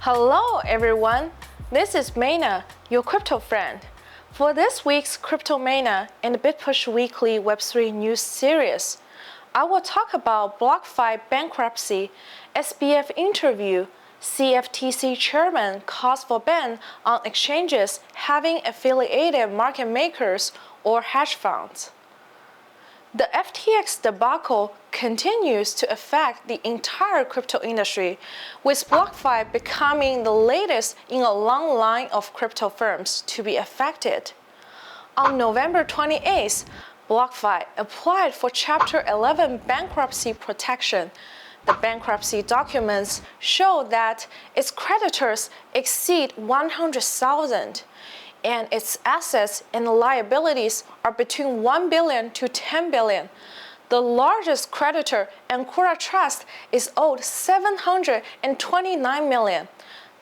Hello everyone, this is Meina, your crypto friend. For this week's CryptoMeina and the Bitpush weekly Web3 news series, I will talk about BlockFi Bankruptcy, SBF Interview, CFTC Chairman calls for ban on exchanges having affiliated market makers or hedge funds. The FTX debacle continues to affect the entire crypto industry, with BlockFi becoming the latest in a long line of crypto firms to be affected. On November 28th, BlockFi applied for Chapter 11 bankruptcy protection. The bankruptcy documents show that its creditors exceed 100,000, and its assets and liabilities are between 1 billion to 10 billion. The largest creditor, Ancora Trust, is owed 729 million.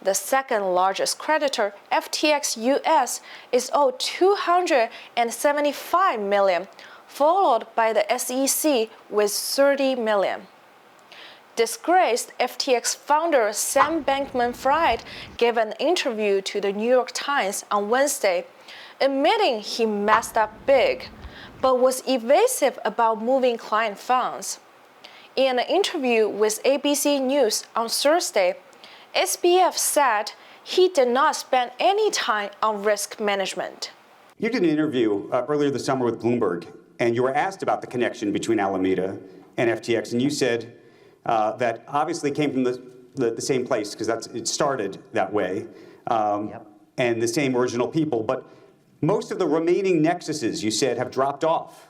The second largest creditor, FTX US, is owed 275 million, followed by the SEC with 30 million. Disgraced FTX founder Sam Bankman-Fried gave an interview to the New York Times on Wednesday, admitting he messed up big, but was evasive about moving client funds. In an interview with ABC News on Thursday, SBF said he did not spend any time on risk management. You did an interview earlier this summer with Bloomberg, and you were asked about the connection between Alameda and FTX, and you said that obviously came from the same place, because it started that way, and the same original people. But most of the remaining nexuses, you said, have dropped off.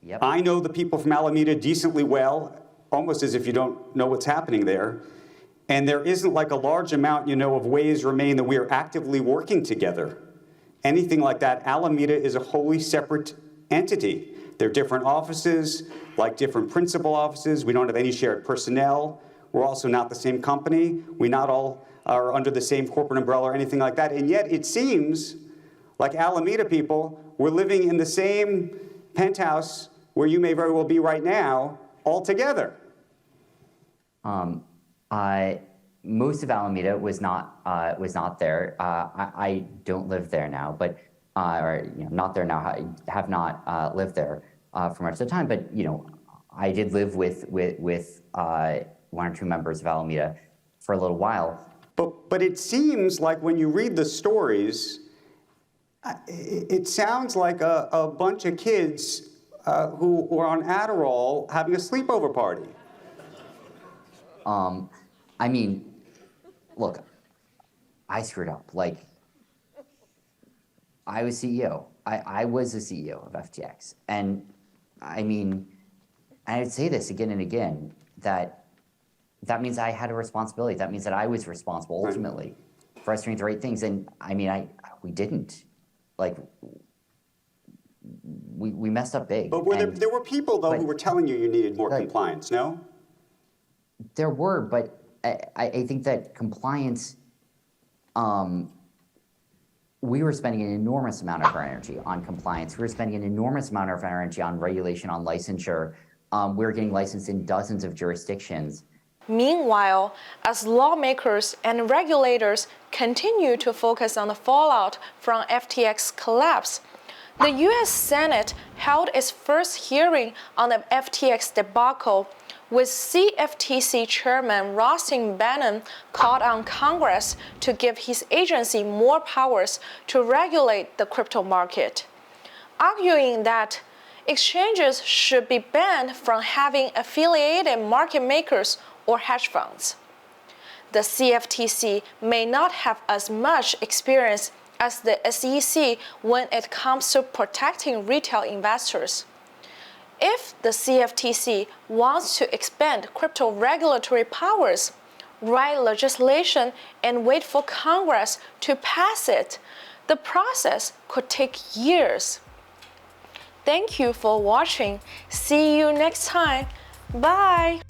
Yep. I know the people from Alameda decently well, almost as if you don't know what's happening there. And there isn't like a large amount, of ways remain that we are actively working together. Anything like that. Alameda is a wholly separate entity. They're different offices, like different principal offices. We don't have any shared personnel. We're also not the same company. We not all are under the same corporate umbrella or anything like that. And yet it seems like Alameda people were living in the same penthouse where you may very well be right now, all together. Most of Alameda was not there. I don't live there now, but not there now. I have not lived there for much of the time. But I did live with one or two members of Alameda for a little while. But it seems like when you read the stories, it sounds like a bunch of kids who were on Adderall having a sleepover party. I mean, look, I screwed up. Like, I was CEO. I was the CEO of FTX. And I mean, I'd say this again and again, that means I had a responsibility. That means that I was responsible ultimately for us doing the right things. And I mean, we didn't. Like, we messed up big. But there were people, though, who were telling you needed more compliance, no? There were, but I think that compliance, we were spending an enormous amount of our energy on compliance. We were spending an enormous amount of our energy on regulation, on licensure. We were getting licensed in dozens of jurisdictions. Meanwhile, as lawmakers and regulators continue to focus on the fallout from FTX collapse, the U.S. Senate held its first hearing on the FTX debacle, with CFTC Chairman Rothstein Bannon called on Congress to give his agency more powers to regulate the crypto market, arguing that exchanges should be banned from having affiliated market makers or hedge funds. The CFTC may not have as much experience as the SEC when it comes to protecting retail investors. If the CFTC wants to expand crypto regulatory powers, write legislation and wait for Congress to pass it, the process could take years. Thank you for watching. See you next time. Bye.